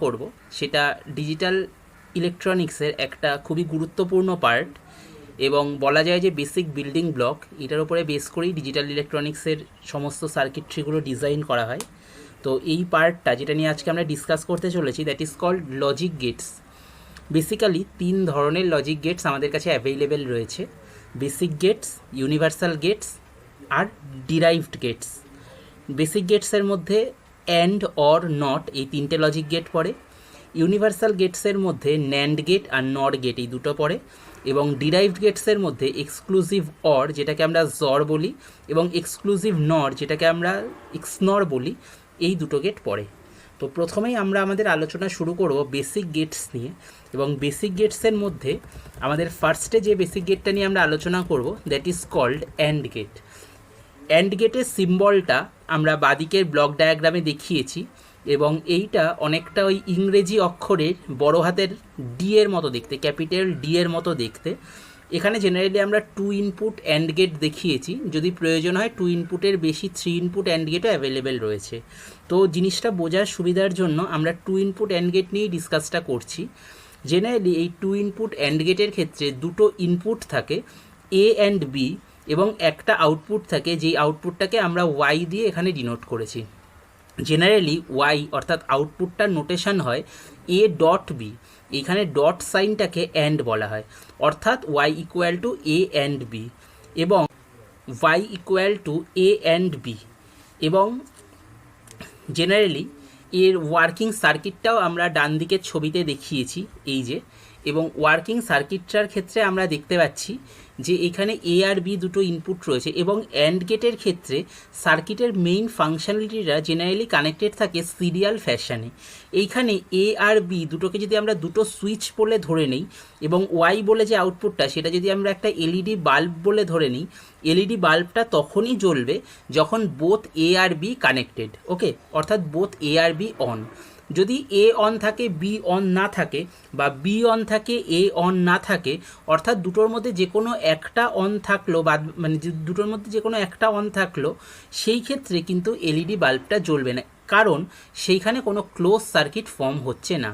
করব সেটা ডিজিটাল ইলেকট্রনিক্সের একটা খুবই গুরুত্বপূর্ণ পার্ট এবং বলা যায় যে বেসিক বিল্ডিং ব্লক। এটার উপরে বেস করেই ডিজিটাল ইলেকট্রনিক্সের সমস্ত সার্কিট্রিগুলো ডিজাইন করা হয়। তো এই পার্টটা যেটা নিয়ে আজকে আমরা ডিসকাস করতে চলেছি, that is called logic gates. Basically 3 ধরনের লজিক গেটস আমাদের কাছে অ্যাভেইলেবল রয়েছে: বেসিক গেটস, ইউনিভার্সাল গেটস আর ডিরাইভড গেটস। বেসিক গেটসের মধ্যে অ্যান্ড, অর, নট এই 3টে লজিক গেট পড়ে। ইউনিভার্সাল গেটসের মধ্যে ন্যান্ড গেট আর নর গেট এই দুটো পড়ে। এবং ডিরাইভড গেটসের মধ্যে এক্সক্লুসিভ অর যেটাকে আমরা জর বলি এবং এক্সক্লুসিভ নর যেটাকে আমরা এক্সনর বলি, এই দুটো গেট পড়ে। তো প্রথমেই আমরা আমাদের আলোচনা শুরু করব বেসিক গেটস নিয়ে। এবং বেসিক গেটসের মধ্যে আমাদের ফার্স্টে যে বেসিক গেটটা নিয়ে আমরা আলোচনা করব, that is called AND gate. AND গেটের সিম্বলটা আমরা বাদিকের ব্লক ডায়াগ্রামে দেখিয়েছি এবং এইটা অনেকটা ওই ইংরেজি অক্ষরের বড় হাতের ডি এর মতো দেখতে, ক্যাপিটাল ডি এর মতো দেখতে। এখানে জেনারেলি আমরা 2 ইনপুট অ্যান্ড গেট দেখিয়েছি, যদি প্রয়োজন হয় 2 ইনপুটের বেশি 3 ইনপুট অ্যান্ড গেটও অ্যাভেলেবেল রয়েছে। তো জিনিসটা বোঝার সুবিধার জন্য আমরা 2 ইনপুট অ্যান্ড গেট নিয়েই ডিসকাসটা করছি। জেনারেলি এই 2 ইনপুট অ্যান্ড গেটের ক্ষেত্রে দুটো ইনপুট থাকে, এ অ্যান্ড বি, এবং একটা আউটপুট থাকে যেই আউটপুটটাকে আমরা ওয়াই দিয়ে এখানে ডিনোট করেছি। জেনারেলি ওয়াই অর্থাৎ আউটপুটটার নোটেশন হয় এ ডট বি, এইখানে ডট সাইনটাকে অ্যান্ড বলা হয়, অর্থাৎ Y equal to A and B এবং Y equal to A and B. এবং জেনারেলি এর ওয়ার্কিং সার্কিটটাও আমরা ডান দিকের ছবিতে দেখিয়েছি, এই যে। এবং ওয়ার্কিং সার্কিটটার ক্ষেত্রে আমরা দেখতে পাচ্ছি যে এখানে এ আর বি দুটো ইনপুট রয়েছে এবং অ্যান্ড গেটের ক্ষেত্রে সার্কিটের মেইন ফাংশনালিটিরা জেনারেলি কানেক্টেড থাকে সিরিয়াল ফ্যাশনে। এইখানে এ আর বি দুটোকে যদি আমরা দুটো সুইচ বলে ধরে নিই এবং ওয়াই বলে যে আউটপুটটা সেটা যদি আমরা একটা এলইডি বাল্ব বলে ধরে নিই, এলইডি বাল্বটা তখনই জ্বলবে যখন বোথ এ আর বি কানেক্টেড, ওকে, অর্থাৎ বোথ এ আর বি অন। যদি এ অন থাকে বি অন না থাকে, বা বি অন থাকে এ অন না থাকে, অর্থাৎ দুটোর মধ্যে যে কোনো একটা অন থাকলো, বা মানে দুটোর মধ্যে যে কোনো একটা অন থাকলো, সেই ক্ষেত্রে কিন্তু এলইডি বাল্বটা জ্বলবে না, কারণ সেইখানে কোনো ক্লোজ সার্কিট ফর্ম হচ্ছে না।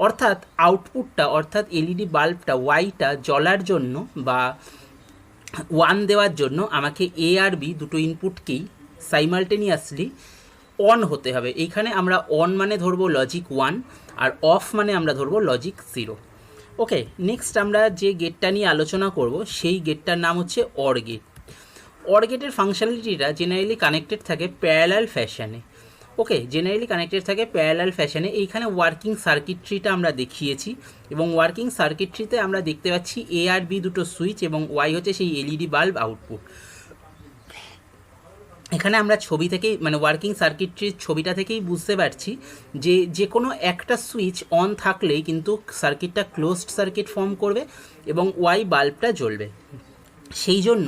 অর্থাৎ আউটপুটটা অর্থাৎ এলইডি বাল্বটা ওয়াইটা জ্বলার জন্য বা ওয়ান দেওয়ার জন্য আমাকে এ আর বি দুটো ইনপুটকেই সাইমালটেনিয়াসলি অন হতে হবে। এইখানে আমরা অন মানে ধরবো লজিক 1 আর অফ মানে আমরা ধরবো লজিক 0। ওকে, নেক্সট আমরা যে গেটটা নিয়ে আলোচনা করব সেই গেটটার নাম হচ্ছে অর গেট। অর গেটের ফাংশনালিটিটা জেনারেলি কানেক্টেড থাকে parallel fashion. Okay, generally connected থাকে প্যারালাল ফ্যাশনে। এইখানে ওয়ার্কিং সার্কিট্রিটা আমরা দেখিয়েছি এবং ওয়ার্কিং সার্কিট্রিতে আমরা দেখতে পাচ্ছি এ আর বি দুটো সুইচ এবং ওয়াই হচ্ছে সেই এলইডি বাল্ব আউটপুট। এখানে আমরা ছবি থেকেই মানে ওয়ার্কিং সার্কিট্রির ছবিটা থেকেই বুঝতে পারছি যে যে কোনো একটা সুইচ অন থাকলেই কিন্তু সার্কিটটা ক্লোজড সার্কিট ফর্ম করবে এবং ওয়াই বাল্বটা জ্বলবে। সেই জন্য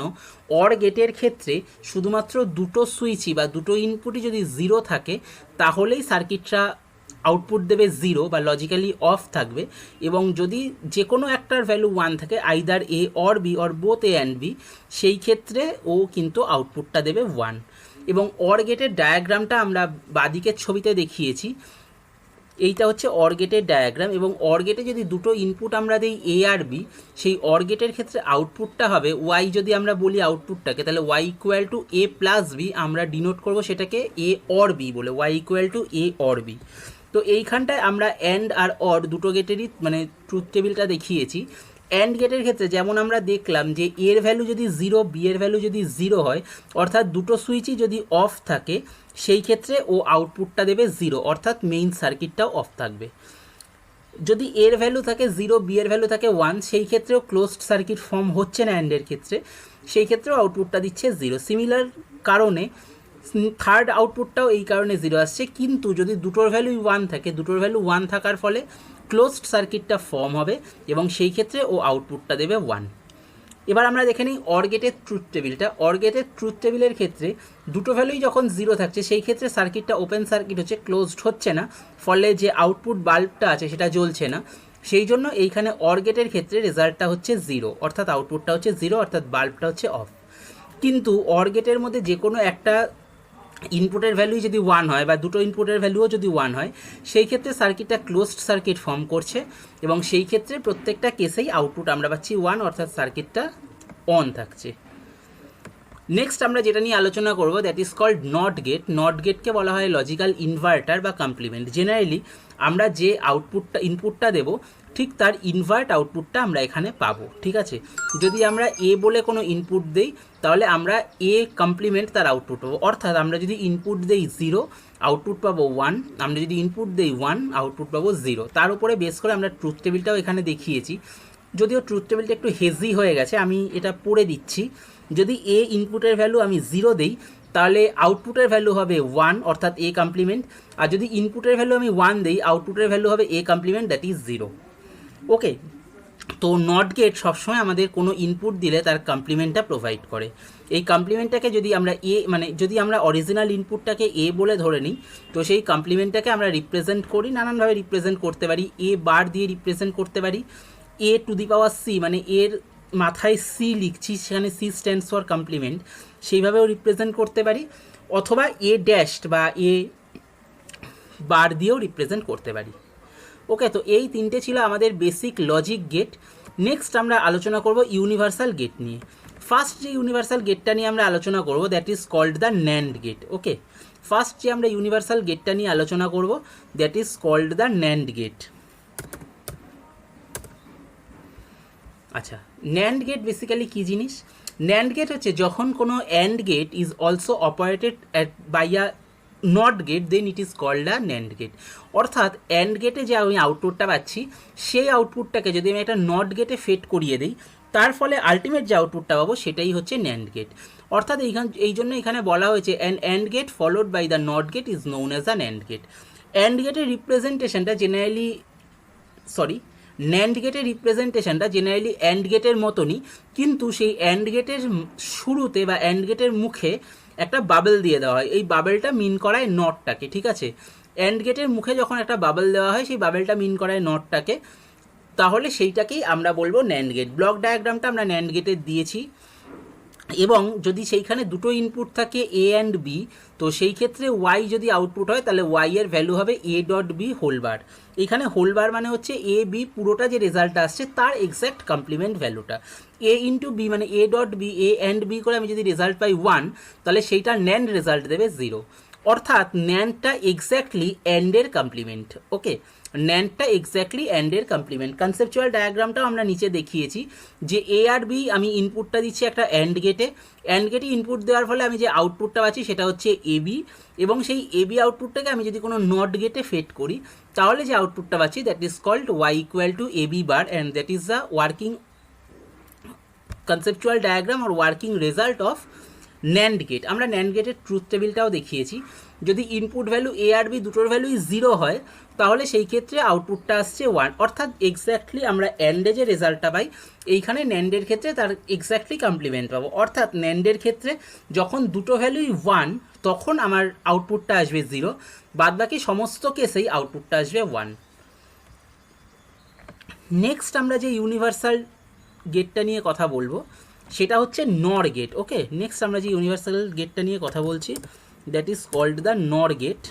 অর গেটের ক্ষেত্রে শুধুমাত্র দুটো সুইচই বা দুটো ইনপুটই যদি 0 থাকে তাহলেই সার্কিটটা আউটপুট দেবে 0 বা লজিক্যালি অফ থাকবে। এবং যদি যে কোনো একটার ভ্যালু 1 থাকে, either A or B or both A and B, সেই ক্ষেত্রে ও কিন্তু আউটপুটটা দেবে 1। এবং অর গেটের ডায়াগ্রামটা আমরা বাদিকের ছবিতে দেখিয়েছি, এইটা হচ্ছে অর গেটের ডায়াগ্রাম। এবং অর গেটে যদি দুটো ইনপুট আমরা দিই এ আর বি, সেই অর গেটের ক্ষেত্রে আউটপুটটা হবে ওয়াই। যদি আমরা বলি আউটপুটটাকে, তাহলে Y equal to A plus B, আমরা ডিনোট করবো সেটাকে এ অর বি বলে, Y equal to A or B. তো এইখানটায় আমরা অ্যান্ড আর অর দুটো গেটেরই মানে ট্রুথ টেবিলটা দেখিয়েছি। অ্যান্ড গেটের ক্ষেত্রে যেমন আমরা দেখলাম যে এর ভ্যালু যদি 0, বি এর ভ্যালু যদি 0 হয়, অর্থাৎ দুটো সুইচই যদি অফ থাকে, সেই ক্ষেত্রে ও আউটপুটটা দেবে 0, অর্থাৎ মেইন সার্কিটটাও অফ থাকবে। যদি এর ভ্যালু থাকে 0, বি এর ভ্যালু থাকে 1, সেই ক্ষেত্রেও ক্লোজড সার্কিট ফর্ম হচ্ছে না অ্যান্ডের ক্ষেত্রে, সেই ক্ষেত্রেও আউটপুটটা দিচ্ছে 0। সিমিলার কারণে থার্ড আউটপুটটাও এই কারণে 0 আসছে। কিন্তু যদি দুটোর ভ্যালুই 1 থাকে, দুটোর ভ্যালু 1 থাকার ফলে ক্লোজড সার্কিটটা ফর্ম হবে এবং সেই ক্ষেত্রে ও আউটপুটটা দেবে 1। এবার আমরা দেখে নিই অর গেটের ট্রুথ টেবিলটা। অর গেটের ট্রুথ টেবিলের ক্ষেত্রে দুটো ভ্যালুই যখন 0 থাকছে, সেই ক্ষেত্রে সার্কিটটা ওপেন সার্কিট হচ্ছে, ক্লোজড হচ্ছে না, ফলে যে আউটপুট বাল্বটা আছে সেটা জ্বলছে না। সেই জন্য এইখানে অর গেটের ক্ষেত্রে রেজাল্টটা হচ্ছে 0, অর্থাৎ আউটপুটটা হচ্ছে 0, অর্থাৎ বাল্বটা হচ্ছে অফ। কিন্তু অর গেটের মধ্যে যে কোনো একটা ইনপুটের ভ্যালুই যদি 1 হয় বা দুটো ইনপুটের ভ্যালুও যদি 1 হয়, সেই ক্ষেত্রে সার্কিটটা ক্লোজড সার্কিট ফর্ম করছে এবং সেই ক্ষেত্রে প্রত্যেকটা কেসেই আউটপুট আমরা পাচ্ছি 1, অর্থাৎ সার্কিটটা অন থাকছে। নেক্সট আমরা যেটা নিয়ে আলোচনা করব that is called NOT gate. NOT গেটকে বলা হয় লজিক্যাল ইনভার্টার বা কমপ্লিমেন্ট। জেনারেলি আমরা যে ইনপুটটা দেব ঠিক তার ইনভার্ট আউটপুটটা আমরা এখানে পাবো, ঠিক আছে। যদি আমরা এ বলে কোনো ইনপুট দেই তাহলে আমরা এ কমপ্লিমেন্ট তার আউটপুট পাবো, অর্থাৎ আমরা যদি ইনপুট দেই 0 আউটপুট পাবো 1, আমরা যদি ইনপুট দেই 1 আউটপুট পাবো 0। তার উপরে বেস করে আমরা ট্রুথ টেবিলটাও এখানে দেখিয়েছি, যদিও ট্রুথ টেবিলটা একটু হেজি হয়ে গেছে, আমি এটা পড়ে দিচ্ছি। যদি এ ইনপুটের ভ্যালু আমি 0 দেই তাহলে আউটপুটের ভ্যালু হবে 1, অর্থাৎ এ কমপ্লিমেন্ট। আর যদি ইনপুটের ভ্যালু আমি 1 দেই আউটপুটের ভ্যালু হবে এ কমপ্লিমেন্ট, দ্যাট ইজ 0। ওকে, তো নট গেট সবসময় আমাদের কোনো ইনপুট দিলে তার কমপ্লিমেন্টটা প্রোভাইড করে। এই কমপ্লিমেন্টটাকে যদি আমরা যদি আমরা অরিজিনাল ইনপুটটাকে এ বলে ধরে নিই, তো সেই কমপ্লিমেন্টটাকে আমরা রিপ্রেজেন্ট করি, নানানভাবে রিপ্রেজেন্ট করতে পারি। এ বার দিয়ে রিপ্রেজেন্ট করতে পারি, এ টু দি পাওয়ার সি মানে এর মাথায় সি লিখছি, সেখানে সি স্ট্যান্ডস ফর কমপ্লিমেন্ট, সেইভাবেও রিপ্রেজেন্ট করতে পারি, অথবা এ ড্যাশড বা এ বার দিয়েও রিপ্রেজেন্ট করতে পারি। ওকে, তো এই তিনটে ছিল আমাদের বেসিক লজিক গেট। নেক্সট আমরা আলোচনা করব ইউনিভার্সাল গেট নিয়ে। ফার্স্ট যে ইউনিভার্সাল গেটটা নিয়ে আমরা আলোচনা করব that is called the NAND gate. Okay, first যে আমরা ইউনিভার্সাল গেটটা নিয়ে আলোচনা করব that is called the NAND gate. আচ্ছা, ন্যান্ড গেট বেসিক্যালি কী জিনিস? ন্যান্ড গেট হচ্ছে যখন কোনো AND gate is also operated by a NOT gate, then it is called a NAND gate. অর্থাৎ অ্যান্ড গেটে যে আমি আউটপুটটা পাচ্ছি সেই আউটপুটটাকে যদি আমি একটা নট গেটে ফেড করিয়ে দিই, তার ফলে আলটিমেট যে আউটপুটটা পাবো সেটাই হচ্ছে ন্যান্ড গেট। অর্থাৎ এই জন্য এখানে বলা হয়েছে an AND gate followed by the NOT gate is known as a NAND gate. AND গেটের রিপ্রেজেন্টেশনটা ন্যান্ড গেটের রিপ্রেজেন্টেশনটা জেনারেলি অ্যান্ড গেটের মতনই, কিন্তু সেই অ্যান্ড গেটের শুরুতে বা অ্যান্ড গেটের মুখে একটা বাবেল দিয়ে দেওয়া হয়। এই বাবেলটা মিন করায় নটটাকে, ঠিক আছে। অ্যান্ড গেটের মুখে যখন একটা বাবেল দেওয়া হয় সেই বাবেলটা মিন করায় নটটাকে, তাহলে সেইটাকেই আমরা বলবো ন্যান্ড গেট। ব্লক ডায়াগ্রামটা আমরা ন্যান্ড গেটের দিয়েছি। এবং যদি সেইখানে দুটো ইনপুট থাকে এ অ্যান্ড বি, তো সেই ক্ষেত্রে ওয়াই যদি আউটপুট হয় তাহলে ওয়াই এর ভ্যালু হবে A dot B whole bar. এখানে হোল বার মানে হচ্ছে এ বি পুরোটা যে রেজাল্টটা আসছে তার এক্স্যাক্ট কমপ্লিমেন্ট ভ্যালুটা। এ ইন্টু বি মানে A dot B, A and B করে আমি যদি রেজাল্ট পাই 1, তাহলে সেইটা ন্যান্ড রেজাল্ট দেবে 0। অর্থাৎ ন্যান্ডটা এক্স্যাক্টলি অ্যান্ডের কমপ্লিমেন্ট। ওকে, ন্যান্ডটা এক্স্যাক্টলি অ্যান্ডের কমপ্লিমেন্ট। কনসেপচুয়াল ডায়াগ্রামটাও আমরা নিচে দেখিয়েছি যে এ আর বি আমি ইনপুটটা দিচ্ছি একটা অ্যান্ড গেটে, অ্যান্ড গেটে ইনপুট দেওয়ার ফলে আমি যে আউটপুটটা পাচ্ছি সেটা হচ্ছে এ বি, এবং সেই এ বি আউটপুটটাকে আমি যদি কোনো নট গেটে ফেড করি তাহলে যে আউটপুটটা পাচ্ছি that is called Y equal to A B bar, and that is the working conceptual diagram আর working result of NAND gate. আমরা ন্যান্ড গেটের ট্রুথ টেবিলটাও দেখিয়েছি। যদি ইনপুট ভ্যালু এ আর বি দুটোর ভ্যালুই 0 হয় তাহলে সেই ক্ষেত্রে আউটপুটটা আসছে 1, অর্থাৎ এক্স্যাক্টলি আমরা অ্যান্ডে যে রেজাল্টটা পাই এইখানে ন্যান্ডের ক্ষেত্রে তার এক্স্যাক্টলি কমপ্লিমেন্ট পাবো। অর্থাৎ ন্যান্ডের ক্ষেত্রে যখন দুটো ভ্যালুই 1 তখন আমার আউটপুটটা আসবে 0, বাদবাকি সমস্ত কেসেই আউটপুটটা আসবে 1। নেক্সট আমরা যে ইউনিভার্সাল গেটটা নিয়ে কথা বলবো সেটা হচ্ছে নর গেট। ওকে, নেক্সট আমরা যে ইউনিভার্সাল গেটটা নিয়ে কথা বলছি that is called the NOR gate.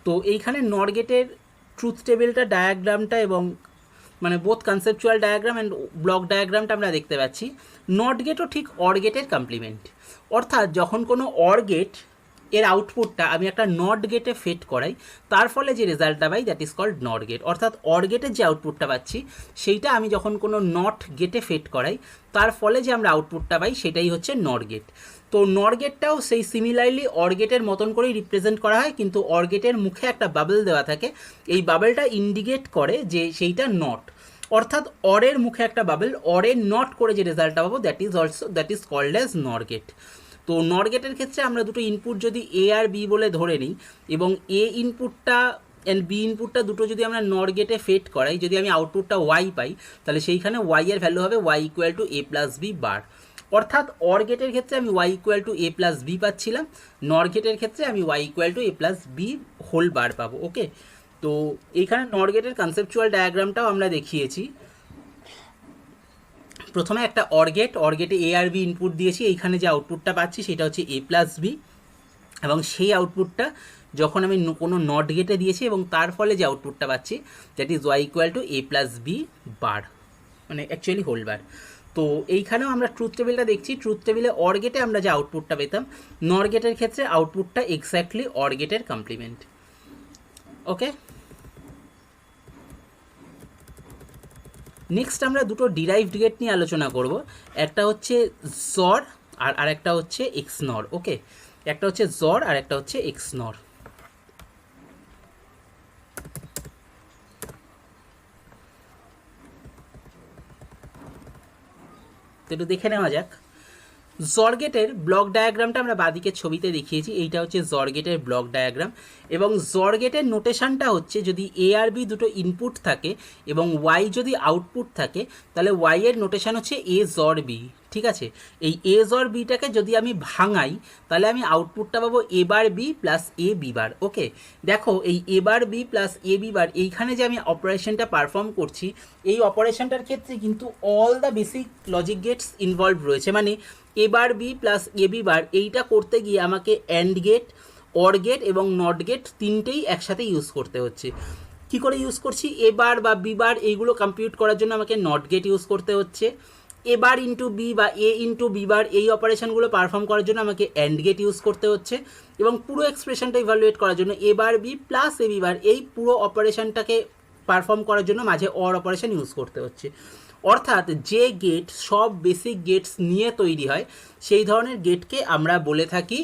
তো এইখানে নর গেটের ট্রুথ টেবিলটা ডায়াগ্রামটা এবং মানে both conceptual diagram and block ডায়াগ্রামটা আমরা দেখতে পাচ্ছি। নট গেটও ঠিক অর গেটের কমপ্লিমেন্ট। অর্থাৎ যখন কোনো অর গেট এর আউটপুটটা আমি একটা নট গেটে ফেড করাই তার ফলে যে রেজাল্টটা পাই that is called NOT gate. অর্থাৎ অর গেটের যে আউটপুটটা পাচ্ছি সেইটা আমি যখন কোনো নট গেটে ফেড করাই তার ফলে যে আমরা আউটপুটটা পাই সেটাই হচ্ছে নট গেট। তো নট গেটটাও সেই সিমিলারলি অর গেটের মতন করেই রিপ্রেজেন্ট করা হয়, কিন্তু অর গেটের মুখে একটা বাবেল দেওয়া থাকে, এই বাবেলটা ইন্ডিকেট করে যে সেইটা নট। অর্থাৎ অরের মুখে একটা বাবেল, অরের নট করে যে রেজাল্টটা পাবো that is called as NOT gate. তো নট গেটের ক্ষেত্রে আমরা দুটো ইনপুট যদি এ আর বি বলে ধরে নিই এবং এ ইনপুটটা অ্যান্ড বি ইনপুটটা দুটো যদি আমরা নট গেটে ফেড করাই, যদি আমি আউটপুটটা ওয়াই পাই তাহলে সেইখানে ওয়াই এর ভ্যালু হবে Y equal to A plus B bar. অর্থাৎ অর গেটের ক্ষেত্রে আমি Y equal to A plus B পাচ্ছিলাম, নট গেটের ক্ষেত্রে আমি Y equal to A plus B whole bar পাবো। ওকে, তো এইখানে নট গেটের কনসেপচুয়াল ডায়াগ্রামটাও আমরা দেখিয়েছি। প্রথমে একটা অরগেটে এ আর বি ইনপুট দিয়েছি, এইখানে যে আউটপুটটা পাচ্ছি সেটা হচ্ছে এ প্লাস বি, এবং সেই আউটপুটটা যখন আমি কোনো নট গেটে দিয়েছি এবং তার ফলে যে আউটপুটটা পাচ্ছি that is Y equal to A plus B bar, মানে অ্যাকচুয়ালি হোল বার। তো এইখানেও আমরা ট্রুথ টেবিলটা দেখছি, ট্রুথ টেবিলে অর গেটে আমরা যে আউটপুটটা পেতাম, নর গেটের ক্ষেত্রে আউটপুটটা এক্স্যাক্টলি অর গেটের কমপ্লিমেন্ট। ওকে, নেক্সট আমরা দুটো ডিরাইভড গেট নিয়ে আলোচনা করব, একটা হচ্ছে জর আর আরেকটা হচ্ছে এক্স নর। ওকে, একটা হচ্ছে জর আর একটা হচ্ছে এক্স নর। তো একটু দেখে নেওয়া যাক। জর গেটের ব্লক ডায়াগ্রামটা আমরা বাঁদিকের ছবিতে দেখিয়েছি, এইটা হচ্ছে জর গেটের ব্লক ডায়াগ্রাম, এবং জর গেটের নোটেশনটা হচ্ছে যদি এ আর বি দুটো ইনপুট থাকে এবং ওয়াই যদি আউটপুট থাকে, তাহলে ওয়াই এর নোটেশন হচ্ছে এ জর বি। ঠিক আছে, এই এ জর বিটাকে যদি আমি ভাঙাই তাহলে আমি আউটপুটটা পাবো এ bar B plus A B bar. ওকে, দেখো এই এ bar B plus A B বার, এইখানে যে আমি অপারেশনটা পারফর্ম করছি, এই অপারেশনটার ক্ষেত্রে কিন্তু all the basic logic gates involve রয়েছে। মানে A bar B plus A B bar এইটা করতে গিয়ে আমাকে অ্যান্ড গেট, অর গেট এবং নট গেট তিনটেই একসাথে ইউজ করতে হচ্ছে। কি করে ইউজ করছি? এ বার বা বি বার এইগুলো কম্পিউট করার জন্য আমাকে নট গেট ইউজ করতে হচ্ছে, এ বার ইন্টু বি বা এ ইন্টু বি বার এই অপারেশনগুলো পারফর্ম করার জন্য আমাকে অ্যান্ড গেট ইউজ করতে হচ্ছে, এবং পুরো এক্সপ্রেশনটা ইভ্যালুয়েট করার জন্য এ bar B plus A B বার এই পুরো অপারেশনটাকে পারফর্ম করার জন্য মাঝে অর অপারেশন ইউজ করতে হচ্ছে। অর্থাৎ যে গেট সব বেসিক গেটস নিয়ে তৈরি হয় সেই ধরনের গেটকে আমরা বলে থাকি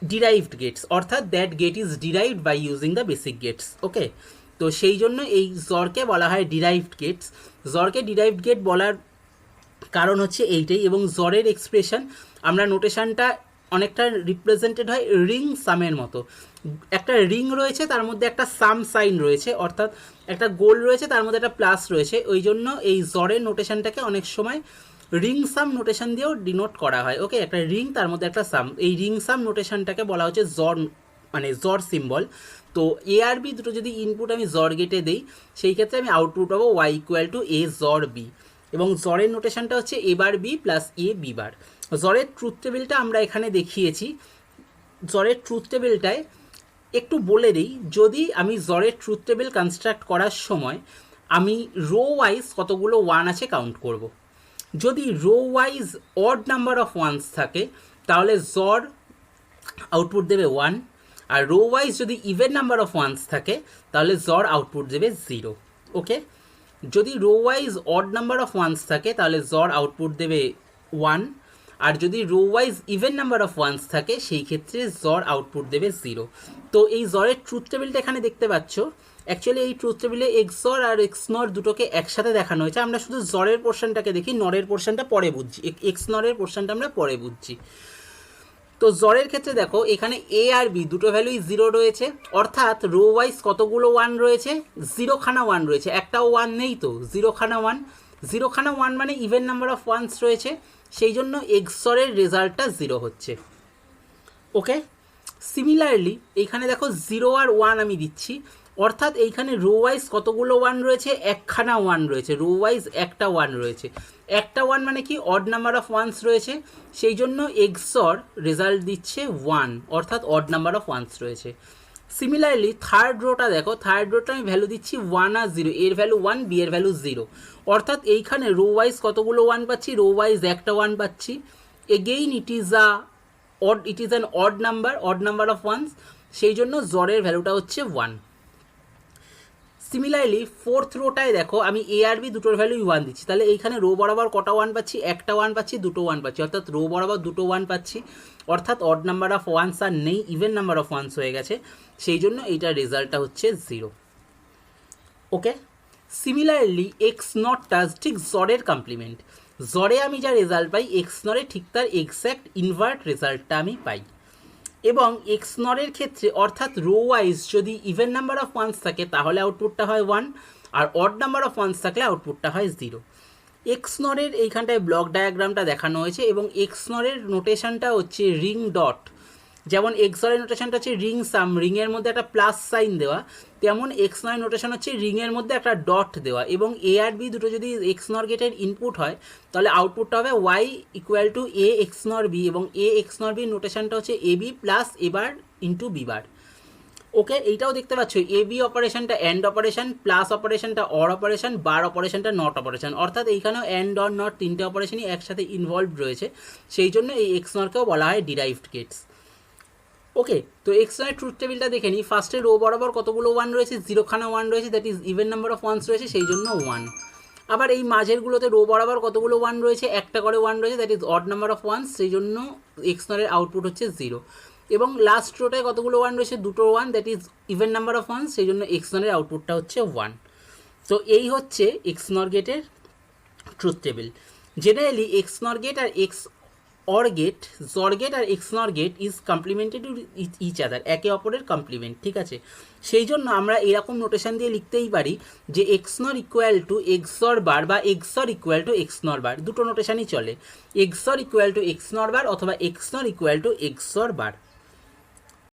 ডিরাইভড গেটস, অর্থাৎ that gate is derived by using the basic gates. Okay, তো সেই জন্য এই জরকে বলা হয় ডিরাইভড গেটস। জরকে ডিরাইভড গেট বলার কারণ হচ্ছে এইটাই, এবং জরের এক্সপ্রেশন আমরা নোটেশনটা অনেকটা রিপ্রেজেন্টেড হয় রিং সামের মতো। একটা রিং রয়েছে, তার মধ্যে একটা সাম সাইন রয়েছে, অর্থাৎ একটা গোল রয়েছে, তার মধ্যে একটা প্লাস রয়েছে। ওই জন্য এই জরের নোটেশনটাকে অনেক সময় রিং সাম নোটেশন দিয়েও ডিনোট করা হয়। ওকে, একটা রিং তার মধ্যে একটা সাম, এই রিং সাম নোটেশনটাকে বলা হচ্ছে জর, মানে জর সিম্বল। তো এ আর বি দুটো যদি ইনপুট আমি জর গেটে দিই, সেই ক্ষেত্রে আমি আউটপুট পাবো ওয়াই ইকুয়াল টু এ জর বি, এবং জরের নোটেশনটা হচ্ছে এ bar B plus A B bar. জরের truth টেবিলটা আমরা এখানে দেখিয়েছি। জরের ট্রুথ টেবিলটায় একটু বলে দিই, যদি আমি জরের ট্রুথ টেবিল কনস্ট্রাক্ট করার সময় আমি রো ওয়াইজ কতগুলো ওয়ান আছে কাউন্ট করব। যদি rho wise odd number of wands থাকে তাহলে জর আউটপুট দেবে 1, আর রো ওয়াইজ যদি ইভেন নাম্বার অফ ওয়ান্স থাকে তাহলে জর আউটপুট দেবে 0। ওকে, যদি rho wise odd number of wands থাকে তাহলে জর আউটপুট দেবে 1, আর যদি rho wise even number of wands থাকে সেই ক্ষেত্রে জর আউটপুট দেবে 0। তো এই জরের ট্রুথ টেবিলটা এখানে দেখতে পাচ্ছ। অ্যাকচুয়ালি এই ট্রুথ টেবিলে এক্স জর আর এক্স নর দুটোকে একসাথে দেখানো হয়েছে। আমরা শুধু জরের পোর্শনটাকে দেখি, নরের পোর্শনটা পরে বুঝছি, এক্স নরের পোর্শনটা আমরা পরে বুঝছি। তো জরের ক্ষেত্রে দেখো এখানে এ আর বি দুটো ভ্যালুই 0 রয়েছে, অর্থাৎ রো ওয়াইজ কতগুলো 1 রয়েছে? 0খানা 1 রয়েছে, একটাও 1 নেই তো, 0খানা 1। 0খানা 1 মানে ইভেন নাম্বার অফ ওয়ান্স রয়েছে, সেই জন্য এক্সরের রেজাল্টটা 0 হচ্ছে। ওকে, সিমিলারলি এইখানে দেখো 0 আর 1 আমি দিচ্ছি, অর্থাৎ এইখানে রো ওয়াইজ কতগুলো 1 রয়েছে? একখানা 1 রয়েছে, রো ওয়াইজ একটা 1 রয়েছে। একটা 1 মানে কি? অড নাম্বার অফ ওয়ান্স রয়েছে, সেই জন্য এক্সর রেজাল্ট দিচ্ছে 1, অর্থাৎ অড নাম্বার অফ ওয়ান্স রয়েছে। সিমিলারলি থার্ড রোটা দেখো, থার্ড রোটা আমি ভ্যালু দিচ্ছি 1 আর 0, এর ভ্যালু 1, বি এর ভ্যালু 0, অর্থাৎ এইখানে রো ওয়াইজ কতগুলো 1 পাচ্ছি? রো ওয়াইজ একটা 1 পাচ্ছি। Again it is an odd number of wands, সেই জন্য জরের ভ্যালুটা হচ্ছে 1। সিমিলারলি ফোর্থ রোটায় দেখো আমি এ আর বি দুটোর ভ্যালুই 1 দিচ্ছি, তাহলে এইখানে রো বরাবর কটা 1 পাচ্ছি? একটা 1 পাচ্ছি, দুটো 1 পাচ্ছি, অর্থাৎ রো বরাবর দুটো 1 পাচ্ছি, অর্থাৎ অড নাম্বার অফ ওয়ান্স আর নেই, ইভেন নাম্বার অফ ওয়ান্স হয়ে গেছে, সেই জন্য এইটার রেজাল্টটা হচ্ছে 0। ওকে, সিমিলারলি এক্স নটটা ঠিক জরের কমপ্লিমেন্ট। জরে আমি যা রেজাল্ট পাই এক্স নরে ঠিক তার এক্স্যাক্ট ইনভার্ট রেজাল্টটা আমি পাই। এবং এক্স নরের ক্ষেত্রে অর্থাৎ রো ওয়াইজ যদি ইভেন নাম্বার অফ ওয়ান্স থাকে তাহলে আউটপুটটা হয় 1, আর অড নাম্বার অফ ওয়ান্স থাকলে আউটপুটটা হয় 0। এক্স নরের এইখানটায় ব্লক ডায়াগ্রামটা দেখানো হয়েছে, এবং এক্স নরের নোটেশনটা হচ্ছে রিং ডট। যেমন এক্সরের নোটেশনটা হচ্ছে রিং সাম, রিংয়ের মধ্যে একটা প্লাস সাইন দেওয়া, তেমন এক্স নয় নোটেশন হচ্ছে রিংয়ের মধ্যে একটা ডট দেওয়া, এবং এ আর বি দুটো যদি এক্স নর গেটের ইনপুট হয় তাহলে আউটপুটটা হবে Y equal to A XNOR B, এবং এ এক্স নর বির নোটেশনটা হচ্ছে A B plus A bar into B bar. Okay, এইটাও দেখতে পাচ্ছ এ বি অপারেশনটা অ্যান্ড অপারেশন, প্লাস অপারেশনটা অর অপারেশন, বার অপারেশনটা নট অপারেশন, অর্থাৎ এইখানেও অ্যান্ড অর নট তিনটে অপারেশনই একসাথে ইনভলভড রয়েছে, সেই জন্য এই এক্স নরকেও বলা হয় ডিরাইভড গেটস। ওকে, তো এক্স নয়ের ট্রুথ টেবিলটা দেখে নিই। ফার্স্টে রো বরাবর কতগুলো ওয়ান রয়েছে, 0খানা ওয়ান রয়েছে, that is even number of wands রয়েছে, সেই জন্য ওয়ান। আবার এই মাঝেরগুলোতে রো বরাবর কতগুলো ওয়ান রয়েছে, একটা করে ওয়ান রয়েছে, that is odd number of wands, সেই জন্য এক্স নরের আউটপুট হচ্ছে 0। এবং লাস্ট রোটায় কতগুলো ওয়ান রয়েছে, দুটো one, that is even number of wands, সেই জন্য এক্স নরের আউটপুটটা হচ্ছে 1। তো এই হচ্ছে এক্স নর গেটের truth table. Generally XNOR gate আর XOR gate, XOR gate আর XNOR gate is complemented with each other, একে অপরের কমপ্লিমেন্ট, ঠিক আছে। সেই জন্য আমরা এরকম নোটেশন দিয়ে লিখতেই পারি যে এক্স নর ইকুয়াল টু এক্স অর বার, বা x or equal to x নর বার, দুটো নোটেশনই চলে, x or equal to x নর বার অথবা এক্স নর equal to x or bar.